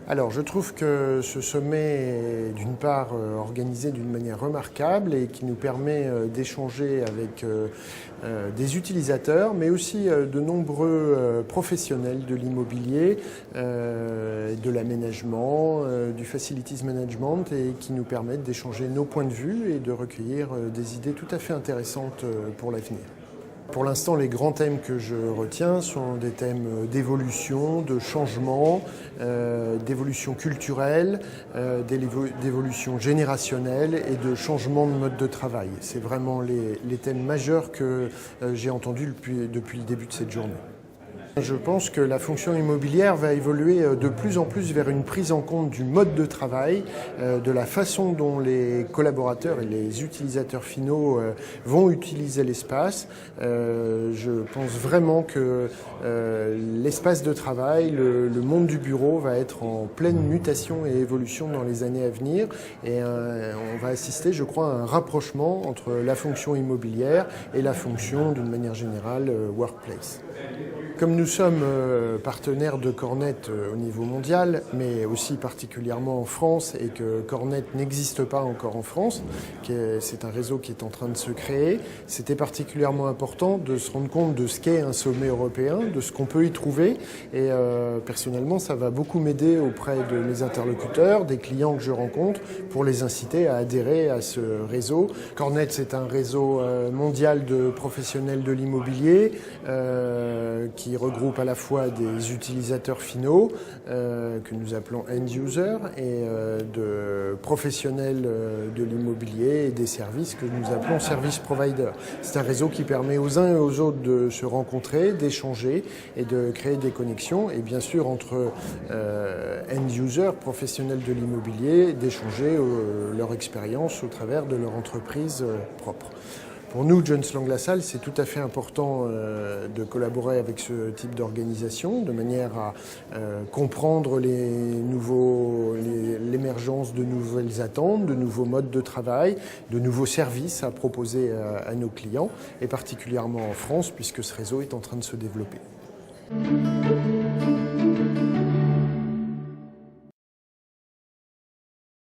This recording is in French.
Alors, je trouve que ce sommet est d'une part organisé d'une manière remarquable et qui nous permet d'échanger avec des utilisateurs, mais aussi de nombreux professionnels de l'immobilier, de l'aménagement, du facilities management, et qui nous permettent d'échanger nos points de vue et de recueillir des idées tout à fait intéressantes pour l'avenir. Pour l'instant, les grands thèmes que je retiens sont des thèmes d'évolution, de changement, d'évolution culturelle, d'évolution générationnelle et de changement de mode de travail. C'est vraiment les thèmes majeurs que j'ai entendus depuis le début de cette journée. Je pense que la fonction immobilière va évoluer de plus en plus vers une prise en compte du mode de travail, de la façon dont les collaborateurs et les utilisateurs finaux vont utiliser l'espace. Je pense vraiment que l'espace de travail, le monde du bureau va être en pleine mutation et évolution dans les années à venir, et on va assister, je crois, à un rapprochement entre la fonction immobilière et la fonction, d'une manière générale, workplace. Comme nous sommes partenaires de Cornet au niveau mondial, mais aussi particulièrement en France, et que Cornet n'existe pas encore en France, c'est un réseau qui est en train de se créer, c'était particulièrement important de se rendre compte de ce qu'est un sommet européen, de ce qu'on peut y trouver, et personnellement ça va beaucoup m'aider auprès de mes interlocuteurs, des clients que je rencontre, pour les inciter à adhérer à ce réseau. Cornet, c'est un réseau mondial de professionnels de l'immobilier qui regroupe à la fois des utilisateurs finaux que nous appelons end-users et de professionnels de l'immobilier et des services que nous appelons service providers. C'est un réseau qui permet aux uns et aux autres de se rencontrer, d'échanger et de créer des connexions, et bien sûr entre end-users, professionnels de l'immobilier, d'échanger leur expérience au travers de leur entreprise propre. Pour nous, Jones Lang LaSalle, c'est tout à fait important de collaborer avec ce type d'organisation, de manière à comprendre l'émergence de nouvelles attentes, de nouveaux modes de travail, de nouveaux services à proposer à nos clients, et particulièrement en France, puisque ce réseau est en train de se développer.